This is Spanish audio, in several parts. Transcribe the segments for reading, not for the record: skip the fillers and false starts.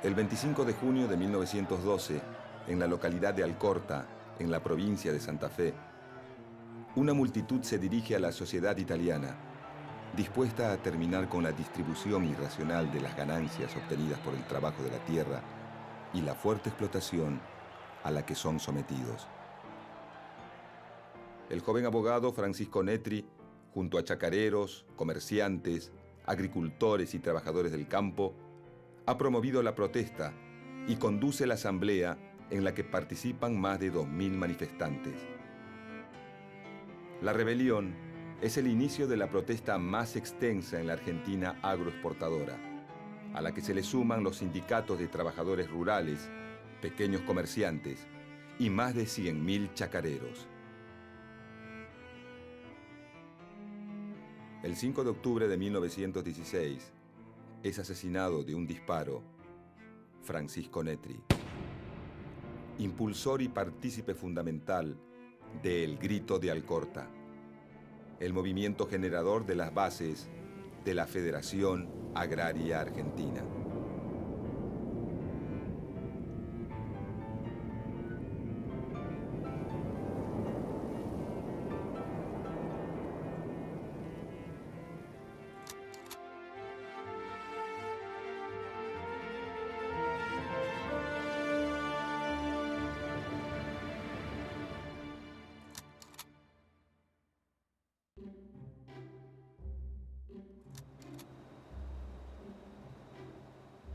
El 25 de junio de 1912, en la localidad de Alcorta, en la provincia de Santa Fe, una multitud se dirige a la sociedad italiana, dispuesta a terminar con la distribución irracional de las ganancias obtenidas por el trabajo de la tierra y la fuerte explotación a la que son sometidos. El joven abogado Francisco Netri, junto a chacareros, comerciantes, agricultores y trabajadores del campo, ha promovido la protesta y conduce la asamblea en la que participan más de 2.000 manifestantes. La rebelión es el inicio de la protesta más extensa en la Argentina agroexportadora, a la que se le suman los sindicatos de trabajadores rurales, pequeños comerciantes y más de 100.000 chacareros. El 5 de octubre de 1916 es asesinado de un disparo Francisco Netri, impulsor y partícipe fundamental de El Grito de Alcorta, el movimiento generador de las bases de la Federación Agraria Argentina.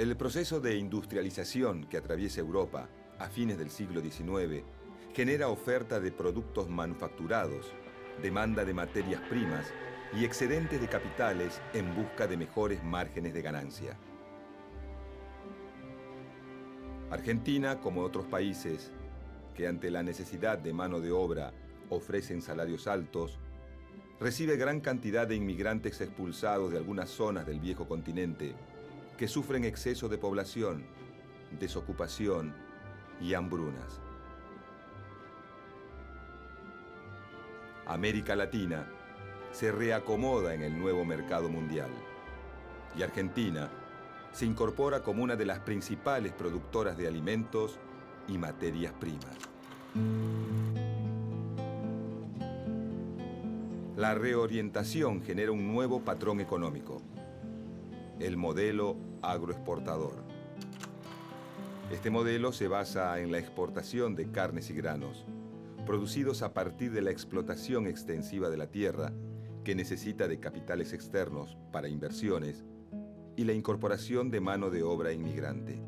El proceso de industrialización que atraviesa Europa a fines del siglo XIX genera oferta de productos manufacturados, demanda de materias primas y excedentes de capitales en busca de mejores márgenes de ganancia. Argentina, como otros países que ante la necesidad de mano de obra ofrecen salarios altos, recibe gran cantidad de inmigrantes expulsados de algunas zonas del viejo continente que sufren exceso de población, desocupación y hambrunas. América Latina se reacomoda en el nuevo mercado mundial y Argentina se incorpora como una de las principales productoras de alimentos y materias primas. La reorientación genera un nuevo patrón económico, el modelo agroexportador. Este modelo se basa en la exportación de carnes y granos, producidos a partir de la explotación extensiva de la tierra, que necesita de capitales externos para inversiones, y la incorporación de mano de obra inmigrante.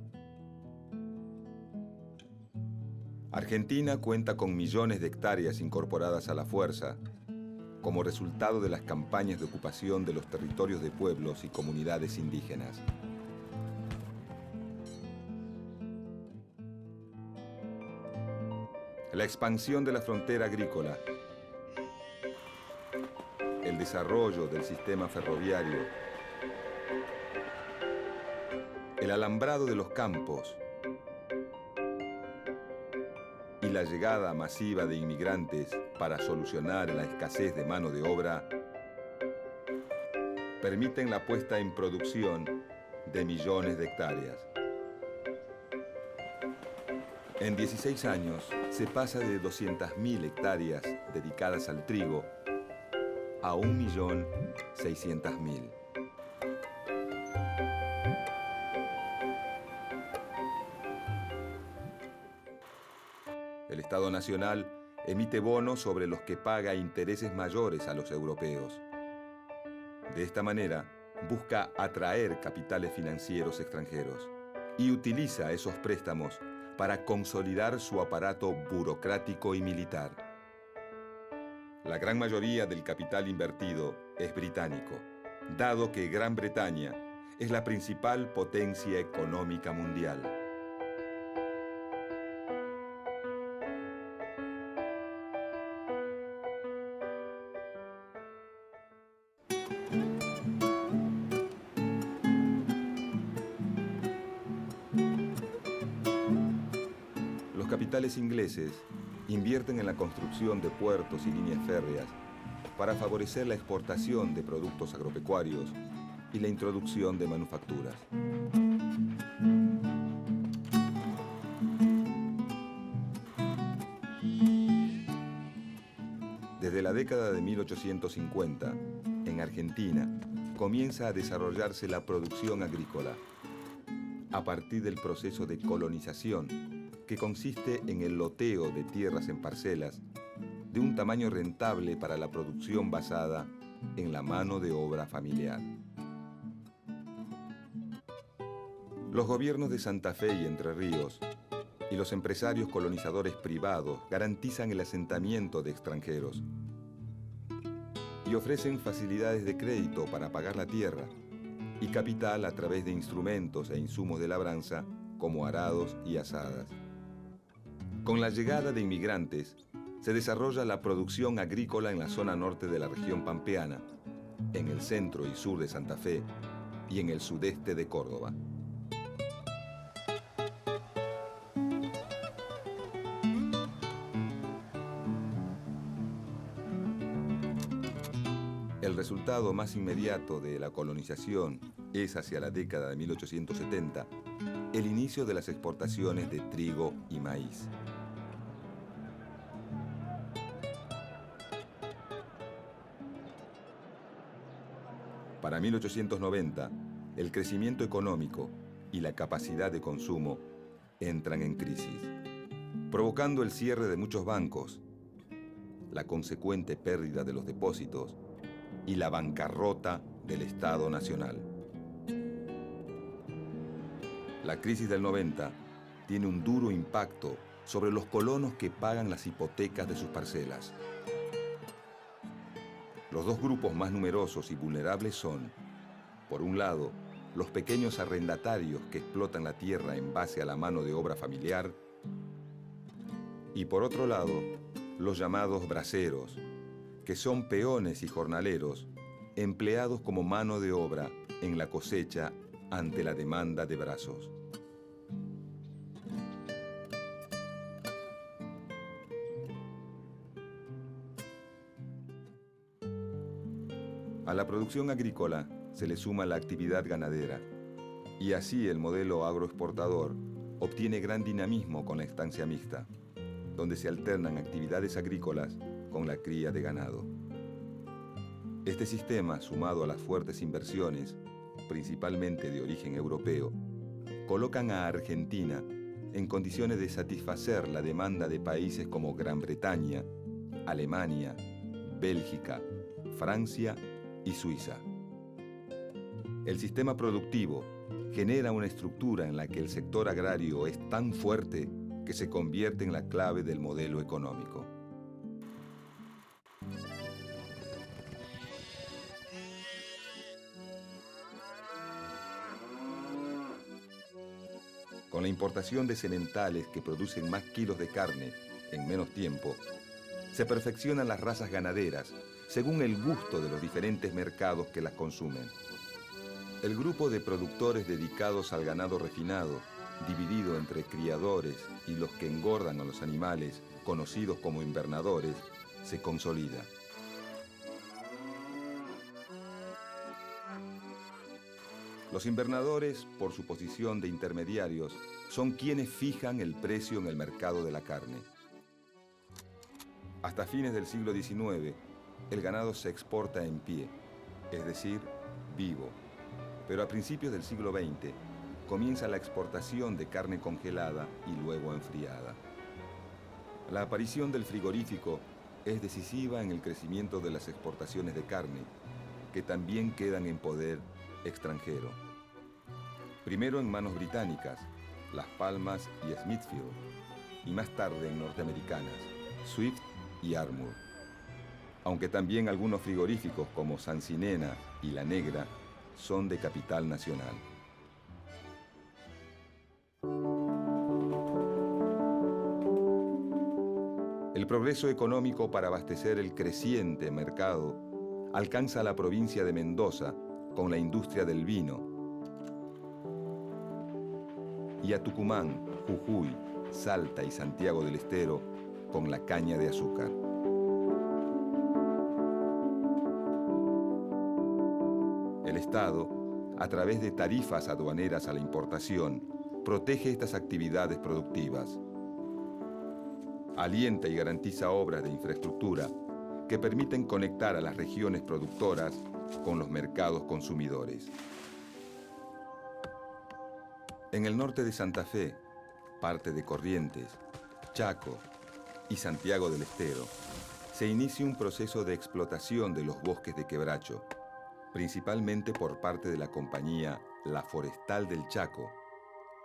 Argentina cuenta con millones de hectáreas incorporadas a la fuerza, como resultado de las campañas de ocupación de los territorios de pueblos y comunidades indígenas. La expansión de la frontera agrícola, el desarrollo del sistema ferroviario, el alambrado de los campos y la llegada masiva de inmigrantes para solucionar la escasez de mano de obra permiten la puesta en producción de millones de hectáreas. En 16 años se pasa de 200.000 hectáreas dedicadas al trigo a 1.600.000. El Estado Nacional emite bonos sobre los que paga intereses mayores a los europeos. De esta manera, busca atraer capitales financieros extranjeros y utiliza esos préstamos para consolidar su aparato burocrático y militar. La gran mayoría del capital invertido es británico, dado que Gran Bretaña es la principal potencia económica mundial. Los capitales ingleses invierten en la construcción de puertos y líneas férreas para favorecer la exportación de productos agropecuarios y la introducción de manufacturas. década de 1850, en Argentina, comienza a desarrollarse la producción agrícola, a partir del proceso de colonización, que consiste en el loteo de tierras en parcelas de un tamaño rentable para la producción basada en la mano de obra familiar. Los gobiernos de Santa Fe y Entre Ríos y los empresarios colonizadores privados garantizan el asentamiento de extranjeros y ofrecen facilidades de crédito para pagar la tierra y capital a través de instrumentos e insumos de labranza como arados y azadas. Con la llegada de inmigrantes, se desarrolla la producción agrícola en la zona norte de la región pampeana, en el centro y sur de Santa Fe y en el sudeste de Córdoba. El resultado más inmediato de la colonización es, hacia la década de 1870, el inicio de las exportaciones de trigo y maíz. Para 1890, el crecimiento económico y la capacidad de consumo entran en crisis, provocando el cierre de muchos bancos, la consecuente pérdida de los depósitos y la bancarrota del Estado Nacional. La crisis del 90 tiene un duro impacto sobre los colonos que pagan las hipotecas de sus parcelas. Los dos grupos más numerosos y vulnerables son, por un lado, los pequeños arrendatarios que explotan la tierra en base a la mano de obra familiar, y por otro lado, los llamados braceros, que son peones y jornaleros empleados como mano de obra en la cosecha ante la demanda de brazos. A la producción agrícola se le suma la actividad ganadera, y así el modelo agroexportador obtiene gran dinamismo con la estancia mixta, donde se alternan actividades agrícolas con la cría de ganado. Este sistema, sumado a las fuertes inversiones, principalmente de origen europeo, colocan a Argentina en condiciones de satisfacer la demanda de países como Gran Bretaña, Alemania, Bélgica, Francia y Suiza. El sistema productivo genera una estructura en la que el sector agrario es tan fuerte que se convierte en la clave del modelo económico. Con la importación de sementales que producen más kilos de carne en menos tiempo, se perfeccionan las razas ganaderas según el gusto de los diferentes mercados que las consumen. El grupo de productores dedicados al ganado refinado, dividido entre criadores y los que engordan a los animales, conocidos como invernadores, se consolida. Los invernadores, por su posición de intermediarios, son quienes fijan el precio en el mercado de la carne. Hasta fines del siglo XIX, el ganado se exporta en pie, es decir, vivo. Pero a principios del siglo XX comienza la exportación de carne congelada y luego enfriada. La aparición del frigorífico es decisiva en el crecimiento de las exportaciones de carne, que también quedan en poder extranjero. Primero en manos británicas, Las Palmas y Smithfield, y más tarde en norteamericanas, Swift y Armour. Aunque también algunos frigoríficos como Sancinena y La Negra son de capital nacional. El progreso económico para abastecer el creciente mercado alcanza a la provincia de Mendoza con la industria del vino y a Tucumán, Jujuy, Salta y Santiago del Estero con la caña de azúcar. El Estado, a través de tarifas aduaneras a la importación, protege estas actividades productivas. Alienta y garantiza obras de infraestructura que permiten conectar a las regiones productoras con los mercados consumidores. En el norte de Santa Fe, parte de Corrientes, Chaco y Santiago del Estero, se inicia un proceso de explotación de los bosques de quebracho, principalmente por parte de la compañía La Forestal del Chaco,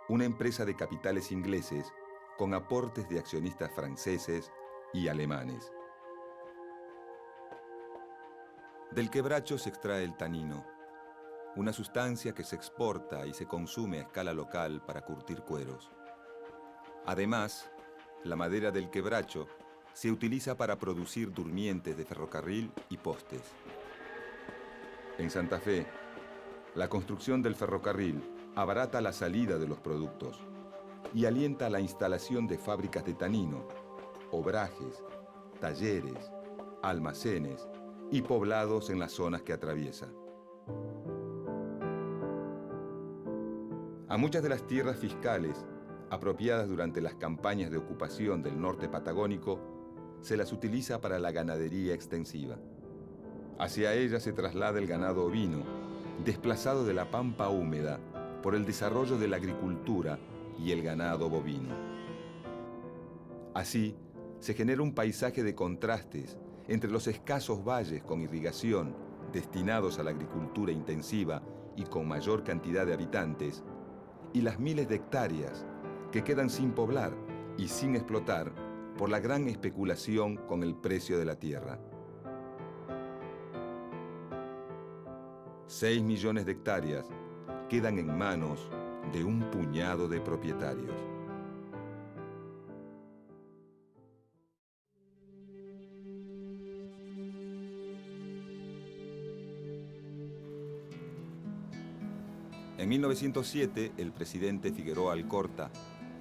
una empresa de capitales ingleses con aportes de accionistas franceses y alemanes. Del quebracho se extrae el tanino, una sustancia que se exporta y se consume a escala local para curtir cueros. Además, la madera del quebracho se utiliza para producir durmientes de ferrocarril y postes. En Santa Fe, la construcción del ferrocarril abarata la salida de los productos y alienta la instalación de fábricas de tanino, obrajes, talleres, almacenes y poblados en las zonas que atraviesa. A muchas de las tierras fiscales, apropiadas durante las campañas de ocupación del norte patagónico, se las utiliza para la ganadería extensiva. Hacia ellas se traslada el ganado ovino, desplazado de la pampa húmeda por el desarrollo de la agricultura y el ganado bovino. Así, se genera un paisaje de contrastes entre los escasos valles con irrigación destinados a la agricultura intensiva y con mayor cantidad de habitantes, y las miles de hectáreas que quedan sin poblar y sin explotar por la gran especulación con el precio de la tierra. 6 millones de hectáreas quedan en manos de un puñado de propietarios. En 1907, el presidente Figueroa Alcorta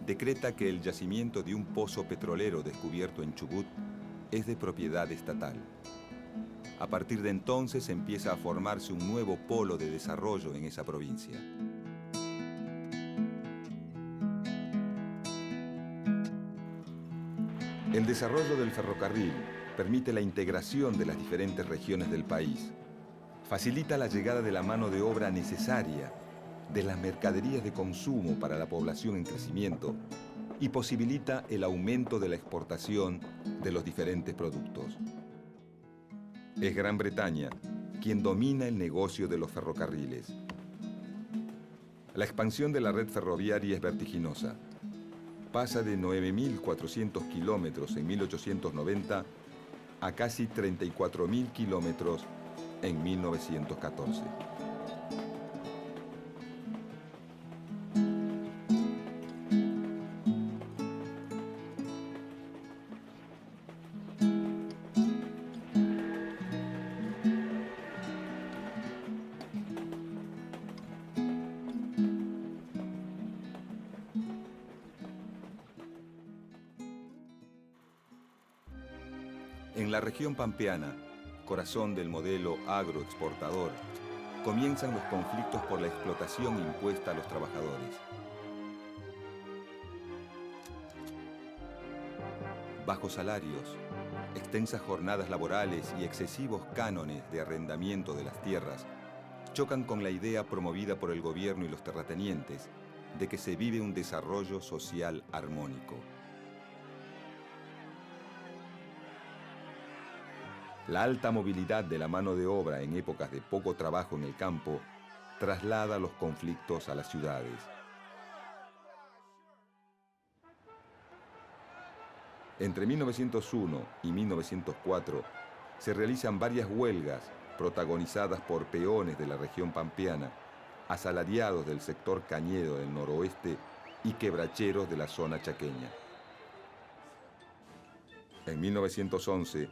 decreta que el yacimiento de un pozo petrolero descubierto en Chubut es de propiedad estatal. A partir de entonces empieza a formarse un nuevo polo de desarrollo en esa provincia. El desarrollo del ferrocarril permite la integración de las diferentes regiones del país, facilita la llegada de la mano de obra necesaria, de las mercaderías de consumo para la población en crecimiento y posibilita el aumento de la exportación de los diferentes productos. Es Gran Bretaña quien domina el negocio de los ferrocarriles. La expansión de la red ferroviaria es vertiginosa. Pasa de 9.400 kilómetros en 1890 a casi 34.000 kilómetros en 1914. En la región pampeana, corazón del modelo agroexportador, comienzan los conflictos por la explotación impuesta a los trabajadores. Bajos salarios, extensas jornadas laborales y excesivos cánones de arrendamiento de las tierras chocan con la idea promovida por el gobierno y los terratenientes de que se vive un desarrollo social armónico. La alta movilidad de la mano de obra en épocas de poco trabajo en el campo traslada los conflictos a las ciudades. Entre 1901 y 1904 se realizan varias huelgas protagonizadas por peones de la región pampeana, asalariados del sector cañero del noroeste y quebracheros de la zona chaqueña. En 1911,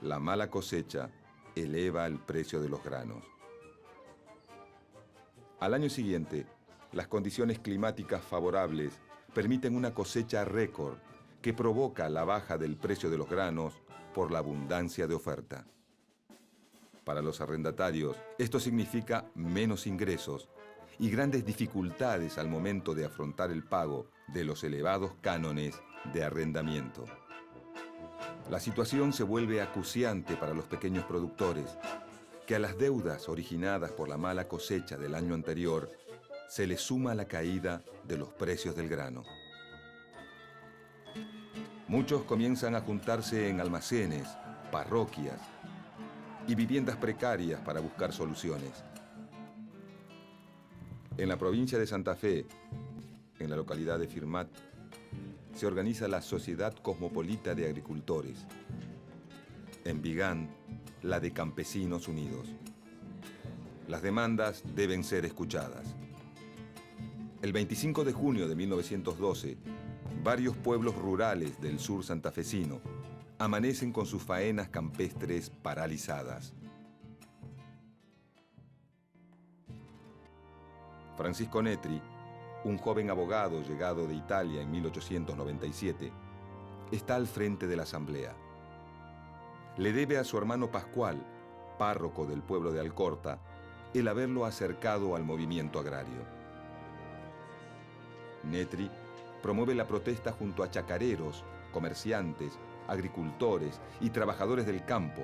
la mala cosecha eleva el precio de los granos. Al año siguiente, las condiciones climáticas favorables permiten una cosecha récord que provoca la baja del precio de los granos por la abundancia de oferta. Para los arrendatarios, esto significa menos ingresos y grandes dificultades al momento de afrontar el pago de los elevados cánones de arrendamiento. La situación se vuelve acuciante para los pequeños productores, que a las deudas originadas por la mala cosecha del año anterior se les suma la caída de los precios del grano. Muchos comienzan a juntarse en almacenes, parroquias y viviendas precarias para buscar soluciones. En la provincia de Santa Fe, en la localidad de Firmat, se organiza la Sociedad Cosmopolita de Agricultores. En Vigán, la de Campesinos Unidos. Las demandas deben ser escuchadas. El 25 de junio de 1912, varios pueblos rurales del sur santafesino amanecen con sus faenas campestres paralizadas. Francisco Netri, un joven abogado llegado de Italia en 1897, está al frente de la asamblea. Le debe a su hermano Pascual, párroco del pueblo de Alcorta, el haberlo acercado al movimiento agrario. Netri promueve la protesta junto a chacareros, comerciantes, agricultores y trabajadores del campo,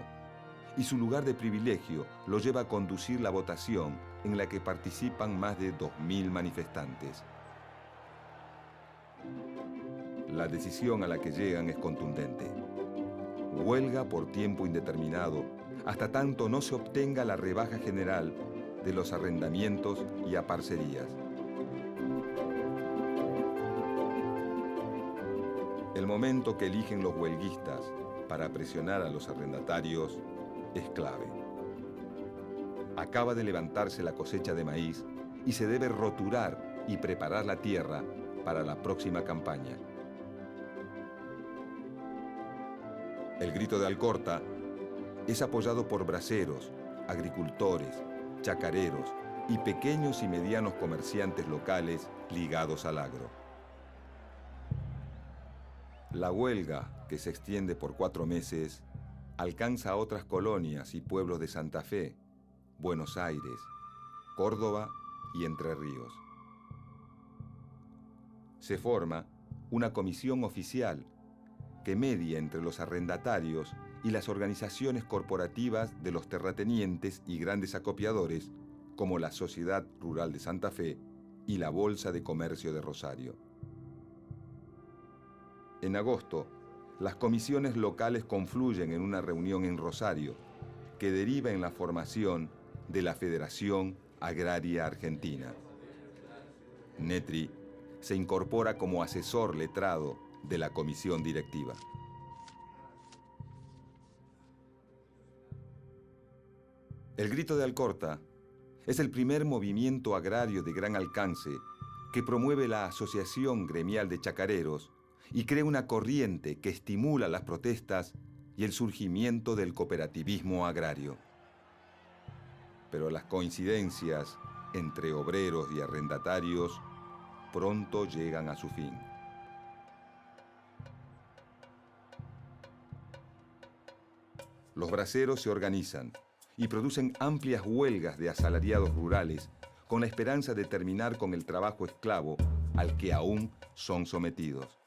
y su lugar de privilegio lo lleva a conducir la votación en la que participan más de 2.000 manifestantes. La decisión a la que llegan es contundente. Huelga por tiempo indeterminado, hasta tanto no se obtenga la rebaja general de los arrendamientos y aparcerías. El momento que eligen los huelguistas para presionar a los arrendatarios es clave. Acaba de levantarse la cosecha de maíz y se debe roturar y preparar la tierra para la próxima campaña. El grito de Alcorta es apoyado por braceros, agricultores, chacareros y pequeños y medianos comerciantes locales ligados al agro. La huelga, que se extiende por 4 meses, alcanza a otras colonias y pueblos de Santa Fe, Buenos Aires, Córdoba y Entre Ríos. Se forma una comisión oficial que media entre los arrendatarios y las organizaciones corporativas de los terratenientes y grandes acopiadores, como la Sociedad Rural de Santa Fe y la Bolsa de Comercio de Rosario. En agosto, las comisiones locales confluyen en una reunión en Rosario, que deriva en la formación de la Federación Agraria Argentina. Netri se incorpora como asesor letrado de la comisión directiva. El Grito de Alcorta es el primer movimiento agrario de gran alcance que promueve la Asociación Gremial de Chacareros y crea una corriente que estimula las protestas y el surgimiento del cooperativismo agrario. Pero las coincidencias entre obreros y arrendatarios pronto llegan a su fin. Los braceros se organizan y producen amplias huelgas de asalariados rurales con la esperanza de terminar con el trabajo esclavo al que aún son sometidos.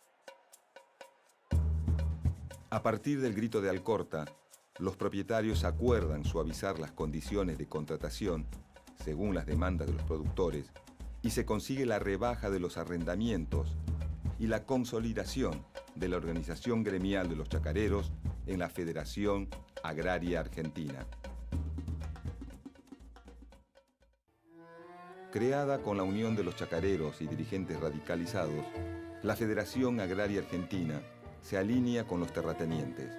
A partir del Grito de Alcorta, los propietarios acuerdan suavizar las condiciones de contratación según las demandas de los productores y se consigue la rebaja de los arrendamientos y la consolidación de la organización gremial de los chacareros en la Federación Agraria Argentina. Creada con la unión de los chacareros y dirigentes radicalizados, la Federación Agraria Argentina se alinea con los terratenientes.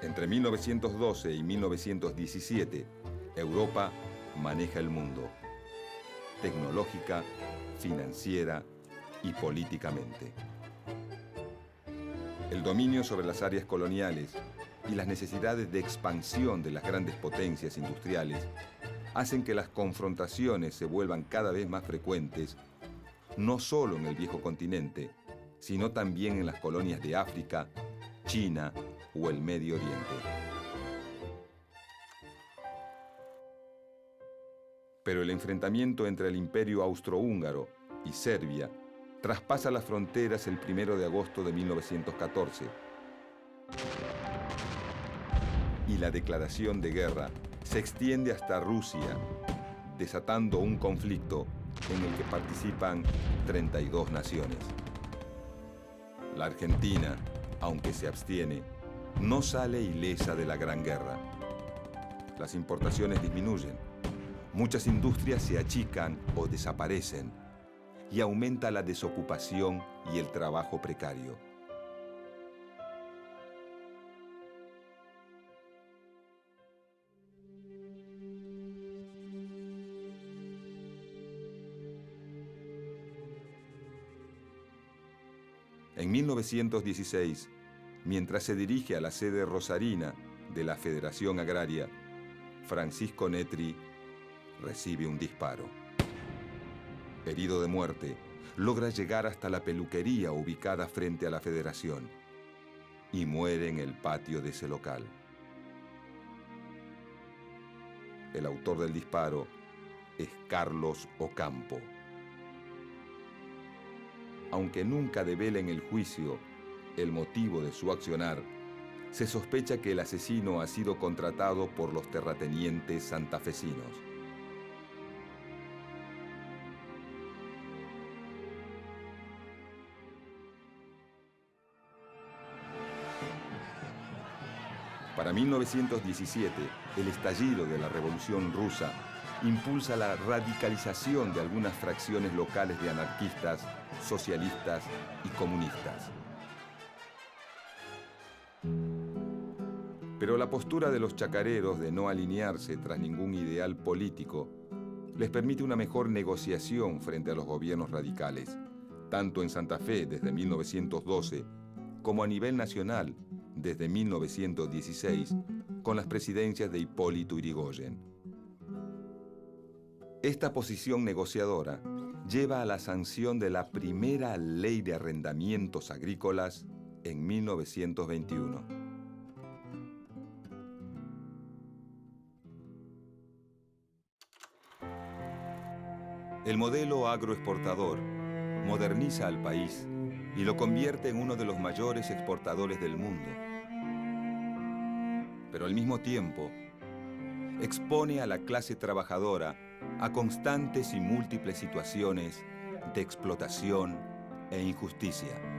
Entre 1912 y 1917, Europa maneja el mundo, tecnológica, financiera y políticamente. El dominio sobre las áreas coloniales y las necesidades de expansión de las grandes potencias industriales hacen que las confrontaciones se vuelvan cada vez más frecuentes, no solo en el viejo continente, sino también en las colonias de África, China o el Medio Oriente. Pero el enfrentamiento entre el Imperio Austrohúngaro y Serbia traspasa las fronteras el 1 de agosto de 1914. Y la declaración de guerra se extiende hasta Rusia, desatando un conflicto en el que participan 32 naciones. La Argentina, aunque se abstiene, no sale ilesa de la Gran Guerra. Las importaciones disminuyen, muchas industrias se achican o desaparecen y aumenta la desocupación y el trabajo precario. En 1916, mientras se dirige a la sede rosarina de la Federación Agraria, Francisco Netri recibe un disparo. Herido de muerte, logra llegar hasta la peluquería ubicada frente a la Federación y muere en el patio de ese local. El autor del disparo es Carlos Ocampo. Aunque nunca devela en el juicio el motivo de su accionar, se sospecha que el asesino ha sido contratado por los terratenientes santafesinos. Para 1917, el estallido de la Revolución Rusa impulsa la radicalización de algunas fracciones locales de anarquistas, socialistas y comunistas. Pero la postura de los chacareros de no alinearse tras ningún ideal político les permite una mejor negociación frente a los gobiernos radicales, tanto en Santa Fe desde 1912 como a nivel nacional desde 1916 con las presidencias de Hipólito Yrigoyen. Esta posición negociadora lleva a la sanción de la primera ley de arrendamientos agrícolas en 1921. El modelo agroexportador moderniza al país y lo convierte en uno de los mayores exportadores del mundo. Pero al mismo tiempo, expone a la clase trabajadora a constantes y múltiples situaciones de explotación e injusticia.